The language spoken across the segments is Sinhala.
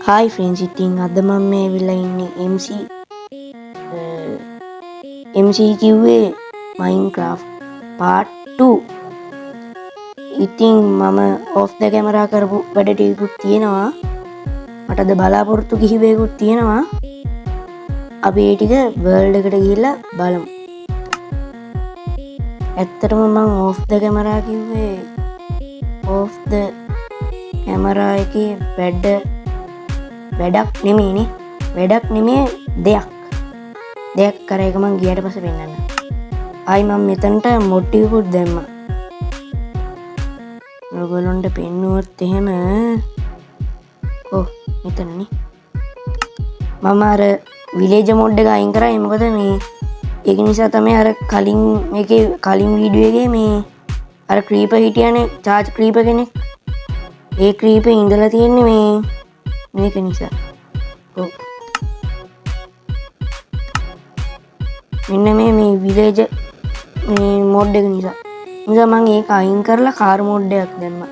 Hi friends, ඉතින් අද මම මේ වෙලා ඉන්නේ MC කිව්වේ Minecraft part 2. ඉතින් මම off the camera කරපු වැඩ ටිකකුත් තියෙනවා. මට අද බලාපොරොත්තු කිහිපයකුත් තියෙනවා. අපි ඒ ටික world එකට ගිහිල්ලා බලමු. ඇත්තටම මම off the camera කිව්වේ off the camera එකේ වැඩක් නෙමෙයිනේ. වැඩක් නෙමෙයි දෙයක් කර එක මං ගියට පස්සේ පෙන්නන්න. ආයි මම මෙතනට මොඩ් ටිකකුත් දැම්මා. ඔයගොල්ලන්ට පෙන්නුවොත් එහෙම මෙතනනේ. මම අර විලේජ් මොඩ් එක අයින් කරා. මොකද මේ ඒක නිසා තමයි අර කලින් වීඩියෝ එකේ මේ අර ක්‍රීපර් හිටියානේ, චාර්ජ් ක්‍රීපර් කෙනෙක්. ඒ ක්‍රීපර් ඉඳලා තියෙන්නේ මේක නිසා. මෙන්න මේ විලේජ් මේ මොඩ් එක නිසා මම ඒක අයින් කරලා කාර් මොඩ් එකක් දැම්මා.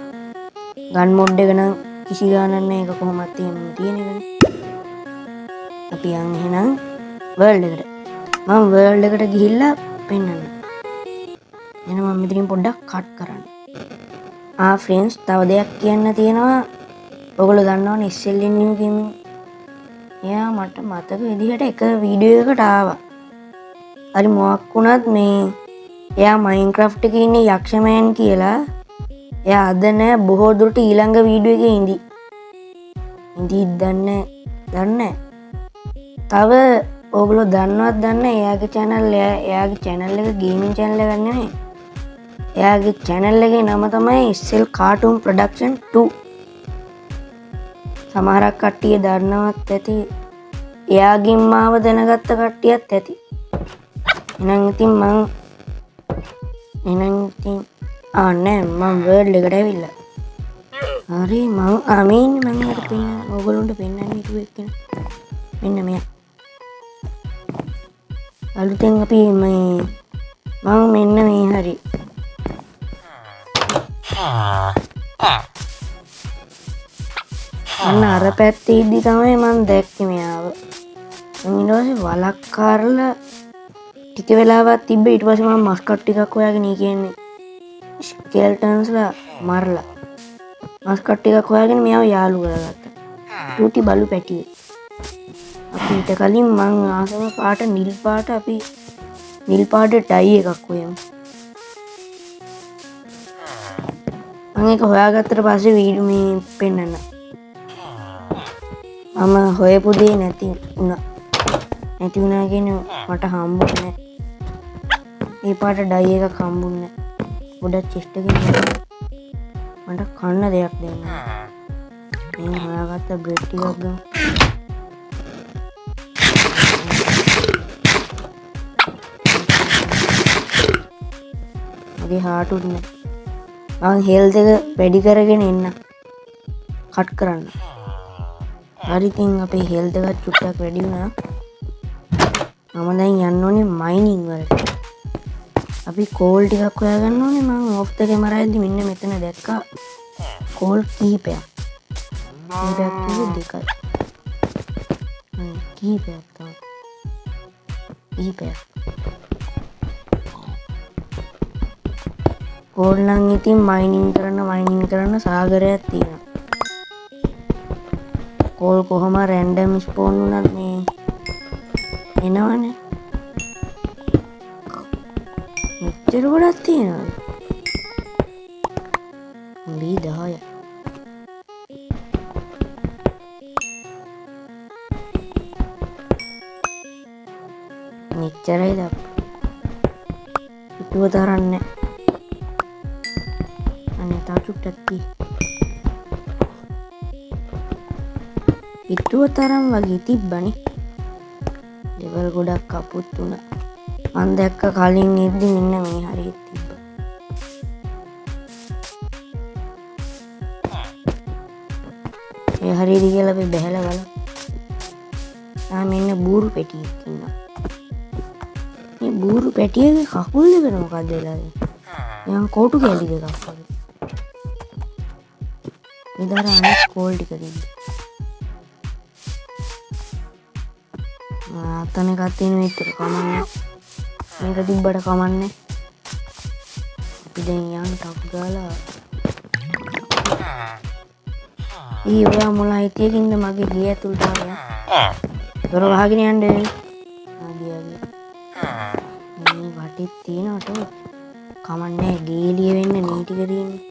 ගන් මොඩ් එක නම් කිසි ගානක් නැහැ. ඒක කොහොමද තියෙන එකනේ. අපි යන් එහෙනම් වර්ල්ඩ් එකට. මම වර්ල්ඩ් එකට ගිහිල්ලා පෙන්නන්න. එහෙනම් මම මෙතනින් පොඩ්ඩක් කට් කරන්න. ෆ්‍රෙන්ඩ්ස්, තව දෙයක් කියන්න තියෙනවා. ඔයගොල්ලෝ දන්නවනේ SLN New Gaming. එයා මට මතක විදිහට එක වීඩියෝ එකකට ආවා. හරි මොකක් වුණත් එයා Minecraft එකේ ඉන්නේ යක්ෂමෑන් කියලා. එයා අද නෑ බොහෝ දුරට ඊළඟ වීඩියෝ එකේ ඉඳී දන්නේ. තව ඔයගොල්ලෝ දන්නවත් දන්නේ එයාගේ channel එක ගේමින් channel එකක් නෙමෙයි. එයාගේ channel එකේ නම තමයි SL Cartoon Production 2. සමහරක් කට්ටිය දන්නවත් ඇති. එයාගෙන් මාව දැනගත්ත කට්ටියත් ඇති. එහෙනම් ඉතින් මම වර්ල්ඩ් එකට ඇවිල්ලා. හරි මම ඔයගොල්ලන්ට පෙන්නන්න හිතුවේ එක්කෙනා. මෙන්න මෙයා. අලුතෙන් අපි මෙන්න මේ හරි අන්න අර පැත්තේ ඉද්දි තමයි මම දැක්කේ මෙයාව. ඊට පස්සේ වලක් කාරලා ටික වෙලාවක් තිබ්බ. ඊට පස්සේ මම මස්කට් ටිකක් හොයාගෙන කියන්නේ ස්කෙල්ටන්ස්ලා මරලා මස්කට් ටිකක් හොයාගෙන මෙයාව යාළු කරගත්තා. ටූටි බලු පැටියෙක්. අපි ඊට කලින් මං ආසම පාට නිල් පාට ටයි එකක් හොයමු. මම ඒක හොයාගත්තට පස්සේ වීඩියෝ පෙන්නන්න. මම හොයපු දේ නැති වුණා කියන්නේ මට හම්බුනේ නැහැ. මේ පාට ඩයි එකක් හම්බුනේ නැහැ. ගොඩක් චෙස්ට් එකකින් මට කන්න දෙයක් දෙන්න. මේ හොයාගත්ත බ්‍රෙඩ් ටිකක් ගමු. මගේ හාට් උන්නේ. මම හෙල්ත් එක වැඩි කරගෙන එන්න. කට් කරන්න. හරි ඉතින් අපේ හෙල්ත් එක චුට්ටක් වැඩි වුණා. මම දැන් යන්න ඕනේ මයිනින් වලට. අපි කෝල් ටිකක් හොයාගන්න ඕනේ. මම ඔෆ් ද කැමරා එකේදී මෙන්න මෙතන දැක්කා කෝල් කීපයක්. දෙකයි. කීපයක් තමයි. කෝල් නම් ඉතින් මයිනින් කරන සාගරයක් තියෙනවා. කෝල් කොහොම රැන්ඩම් ස්පෝන් වුණත් එනවනේ. මෙච්චර ගොඩක් තියෙනවද? ලී 10යි. මෙච්චරයිද? පිටුව තරන්නේ. අනේ තා චුට්ටක් කි. පිටුව තරම් වගේ තිබ්බනේ. ලෙවල් ගොඩක් කපුත් වුණා. මම දැක්ක කලින් ඉද්දි මෙන්න මේ හරියට තිබ්බා. ඒ හරියද කියලා අපි බහැලා බලමු. මෙන්න බූරු පැටියෙක් ඉන්නවා. මේ බූරු පැටියගේ කකුල් දෙක මොකක්ද වෙලා තියෙන්නේ? නිකන් කෝටු කැලි දෙකක් වගේ. ඉදාර අනිත් කෝල් ටික දෙන්න. අතන එකක් තියෙන විතර කමන්නේ. මේක තිබ්බට කමන්නේ. අපි දැන් යන්න ටප් ගාලා. ඔයා මොන හිතියකින්ද මගේ ගේ ඇතුළට ආවා? දොර වහගෙන යන්න. ගියා. මේ වටේ තියෙනවට කමන්නේ ගේලිය වෙන්න මේ ටික තියෙන්නේ.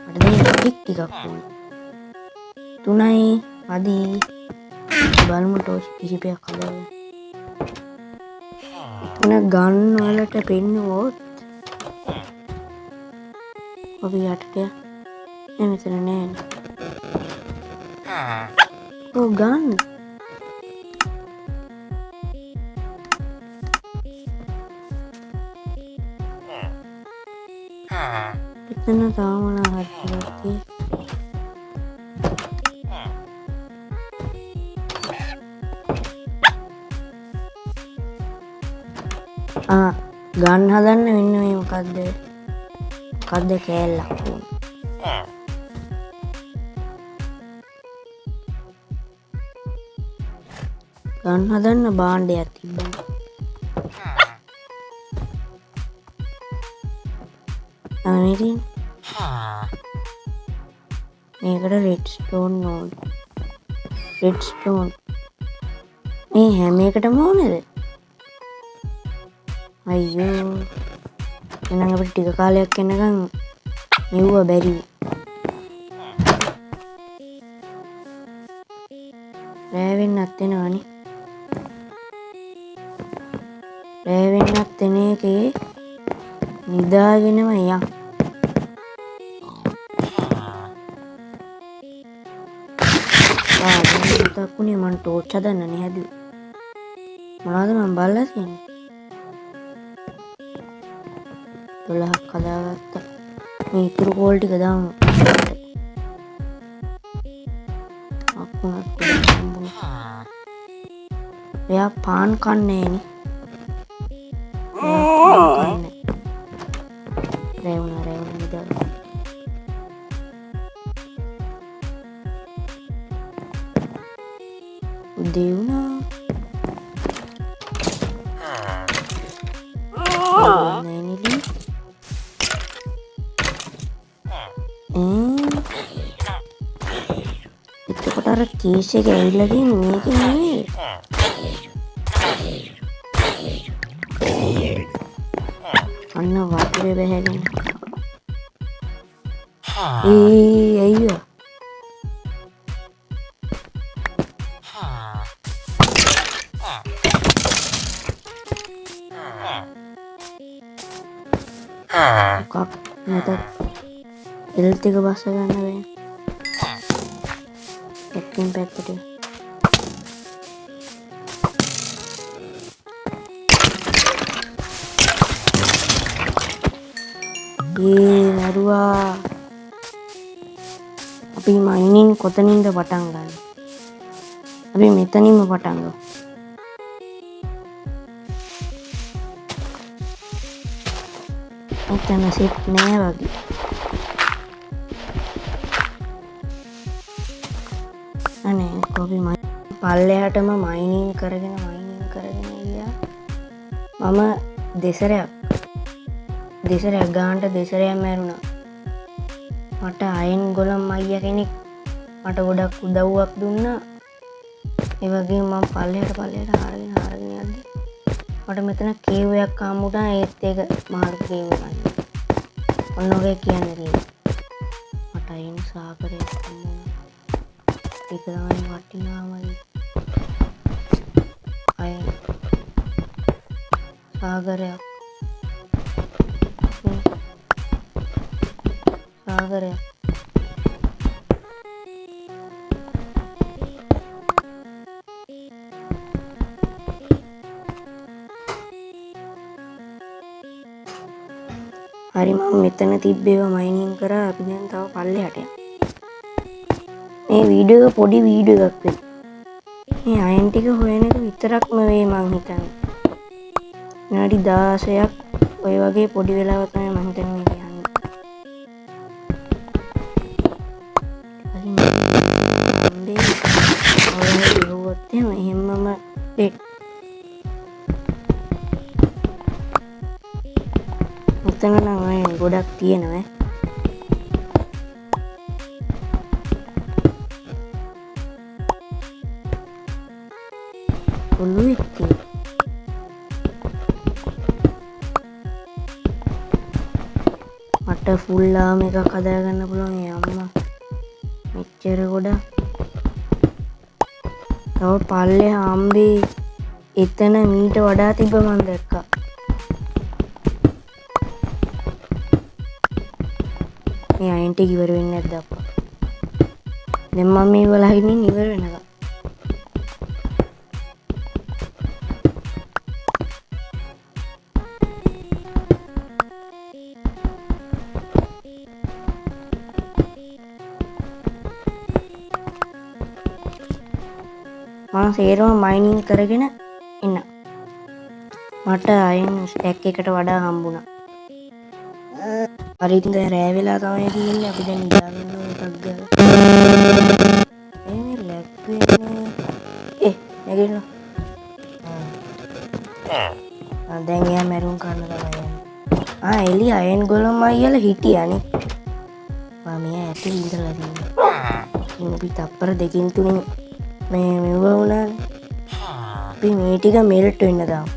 මට දැන් ටිකක් ඕනේ. 3යි අදි බලමු ටෝච් කිහිපයක් හදාගන්න. තුන ගන් වලට පෙන්නුවොත් අපි යටට මෙතන නෑ. ඔව් ගන් එතන තාම හරියට ගන් හදන්න වෙන්න මේ මොකක්ද කෑල්ලක් ඕන. ගන් හදන්න භාණ්ඩයක් තිබ්බා. මේකට රෙඩ්ස්ටෝන් ඕන. රෙඩ්ස්ටෝන් මේ හැම එකටම ඕනේද? අයියෝ එහෙනම් අපිට ටික කාලයක් යනකම් මෙව්ව බැරි. රෑ වෙන්නත් වෙනවනේ. රෑ වෙන්නත් වෙන එකේ නිදාගෙනම යන්. මතක්ුණේ මං ටෝච් හදන්නනේ හැදුවේ. මොනවද මං බලලා තියෙන්නේ? 12ක් හදාගත්තා. මේ ඉතුරු කෝල් ටික දාමු. අකුණක් හම්බුණා. එයා පාන් කන්නේ නේ. රැවුණ නිදා. උදේ වුණා. එතකොට අර කේස් එක ඇවිල්ලා තියෙන්නේ මේක නෙවෙයි. අන්න වතුරේ බැහැගෙන. අයියෝ. මොකක් නැතත් එල්ට් එක බස්ස ගන්න බෑ. පැත්තෙන් පැත්තට නරුවා. අපි මයිනින් කොතනින්ද පටන් ගන්න? අපි මෙතනින්ම පටන් ගමු. මෙතන සෙට් නෑ වගේ. අනේ කොපි පල්ලෙහාටම මයිනින් කරගෙන ගියා. මම දෙසරයක් ගානට දෙසරයක් මැරුණා. මට අයන් ගොලම් අයියා කෙනෙක් මට ගොඩක් උදව්වක් දුන්නා. ඒ වගේම මම පල්ලෙහාට හරගෙන යද්දි මට මෙතන කේවයක් හම්බුණා. ඒත් ඒක මාළු කේවයක්. ඔන්න ඔය කියන්නේ. මට අයන් සාගරයක් හම්බුණා. ඒක තමයි වටිනාම අයන් සාගරයක්. හරි මම මෙතන තිබ්බේව මයිනින් කරා. අපි දැන් තව පල්ලෙහාට යමු. මේ වීඩියෝ එක පොඩි වීඩියෝ එකක් වෙයි. මේ අයන් ටික හොයන එක විතරක්ම වෙයි මං හිතන්නේ. විනාඩි 16ක් ඔය වගේ පොඩි වෙලාවක් තමයි මං හිතන්නේ මේක යන්නේ. හරි මම ඔයාලා කිව්වොත් එහෙමම එතන නම් අය ගොඩක් තියෙනවා. ඔළුවේ තියෙන මට ෆුල් ආම් එකක් හදාගන්න පුළුවන්. අම්මා මෙච්චර ගොඩක්. තව පල්ලේ හම්බේ එතන මීට වඩා තිබ්බ මන් දැක්කා. මේ අයින්ට ඉවර වෙන්නේ නැද්ද අප්පා? දැන් මම මේ වලහින් ඉවර වෙනවා. මම සේරම මයිනින් කරගෙන එන්න. මට අයන් ස්ටැක් එකට වඩා හම්බුණා. හරි ඉතින් දැන් රෑ වෙලා තමයි තියෙන්නේ. අපි දැන් නිදාගන්න එකක් ගාලා. මේ ලැග් වෙන්නේ. නැගිටින්න. දැන් එයා මැරුම් කරන්න තමයි යන්නේ. එලි අයන් ගොල්ලම අයියලා හිටියානේ. මම ඇටි ඉඳලා තියෙනවා. අපි තප්පර දෙකින් තුනින් මෙව වුණානේ. අපි මේ ටික මෙල්ට් වෙන්න දාමු.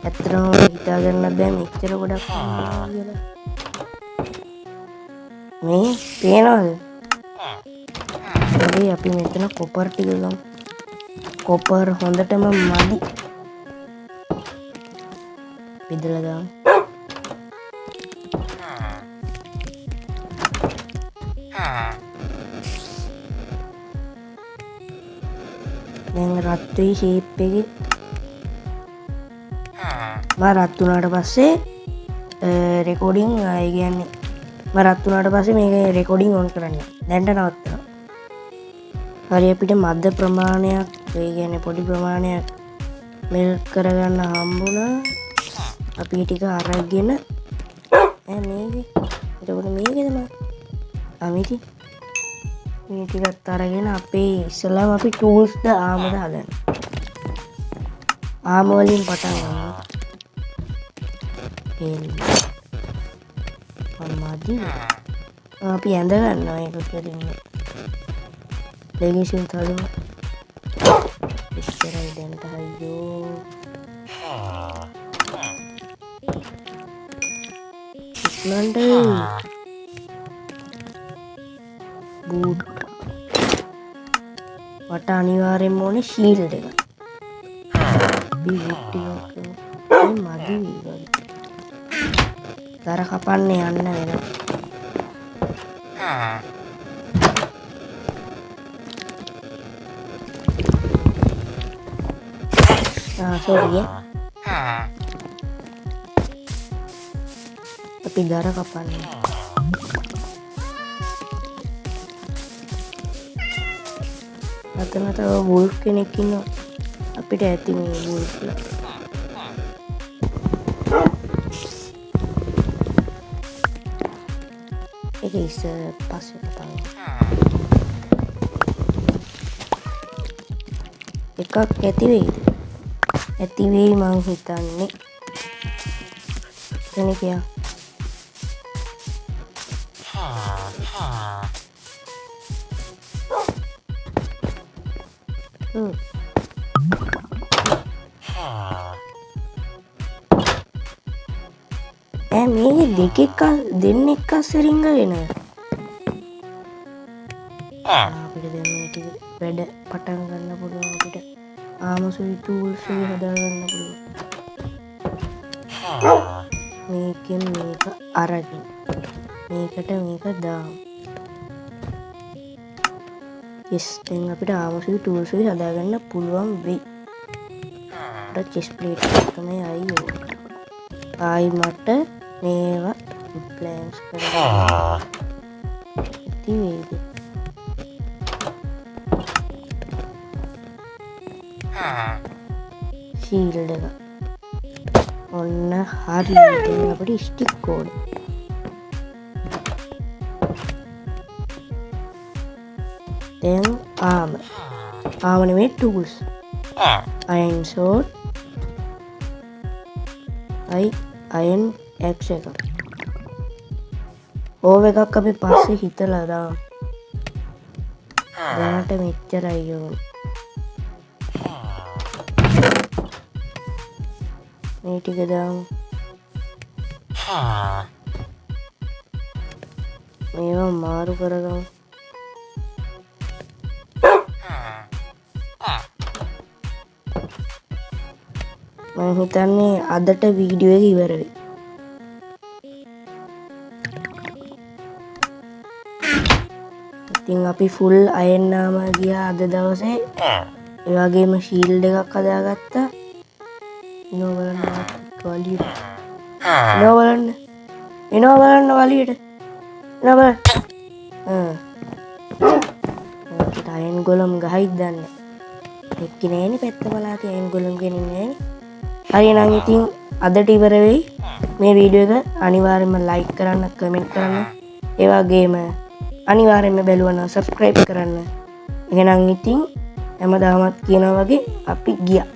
ඇත්තටම හිතා ගන්න බෑ මෙච්චර ගොඩක් කියලා. මේ පේනවද? හරි අපි මෙතන කොපර් ටික ගමු. කොපර් හොඳටම මදි. බෙදලා දාමු. දැන් රත් වෙයි ෂේප් එකේ. රත් වුණාට පස්සේ රෙකෝඩින් ඒ කියන්නේ රත් වුණාට පස්සේ මේක රෙකෝඩින් ඔන් කරන්න. දැන්ට නවත්තනවා. හරි අපිට මද්ද ප්‍රමාණයක් ඒ කියන්නේ පොඩි ප්‍රමාණයක් මෙල්ට් කරගන්න හම්බුණා. අපි ටික අරගෙන මේක එතකොට මේකද මම අමිති මේ ටිකත් අරගෙන අපේ ඉස්සෙල්ලාම අපි ටූල්ස් ද ආමද හදන්න. ආම වලින් පටන් ගන්න. මදි. අපි ඇඳ ගන්නවා ඒක කෙරින්න. ලෙගිසින් තලමු. ඉස්සරයි දැන්ට හයියෝ. ඉක්මනට බූට් වට අනිවාර්යෙන්ම ඕනේ ෂීල්ඩ් එක. බීට් එක මදි වගේ. දර කපන්න යන්න වෙනවා. සෝරිය. අපි දර කපන්න. අතන තව වුල්ෆ් කෙනෙක් ඉන්නවා. අපිට ඇති මේ වුල්ෆ්. ඒක පස්සේ කතා එකක් ඇති වෙයිද? ඇති වෙයි මං හිතන්නේ. එතන කියා. මේ දෙකෙක් දෙන්නෙක් අස්සරින්ග වෙන අපිට දැන් මේ ටික වැඩ පටන් ගන්න පුළුවන්. අපිට ආමසුයි ටූල්ස් එක හදාගන්න පුළුවන්. මේකෙන් මේක අරගෙන මේකට මේක දාමු. yes දැන් අපිට ආමසුයි ටූල්ස් එක හදාගන්න පුළුවන් වෙයි. අපිට චෙස් ප්ලේට් එක තමයි අයියෝ. ආයි මට මේවා ප්ලෑන්ස් කරලා ඉති වේද? ශීල්ඩ් එක ඔන්න හරි. දැන් අපිට ස්ටික් ඕන. දැන් ආම නෙමෙයි ටූල්ස්. අයන් සෝට් අයන් ඇක්ස් එක ඕව එකක් අපි පස්සේ හිතලා දාමු. දැනට මෙච්චරයි ඕනේ. මේ ටික දාමු. මේවා මාරු කරගමු. මම හිතන්නේ අදට වීඩියෝ එක ඉවර වෙයි. ඉතින් අපි ෆුල් අයන්නාම ගියා අද දවසේ. ඒ වගේම ෂීල්ඩ් එකක් හදාගත්තා. එනවා බලන්න වලියට. එනවා බලන්න වලියට. එනවා බලන්න. ඒකට අයන් ගොලම් ගහයිද දන්නේ. එක්කේ නෑනේ පැත්ත බලාතේ අයන් ගොලම් ගෙනින්නේ නෑනේ. හරි නම් ඉතින් අදට ඉවර වෙයි මේ වීඩියෝ එක. අනිවාර්යෙන්ම ලයික් කරන්න, කමෙන්ට් කරන්න. ඒ වගේම අනිවාර්යෙන්ම බැලුවා නම් සබ්ස්ක්‍රයිබ් කරන්න. එහෙනම් ඉතින් හැමදාමත් කියනවා වගේ අපි ගියා.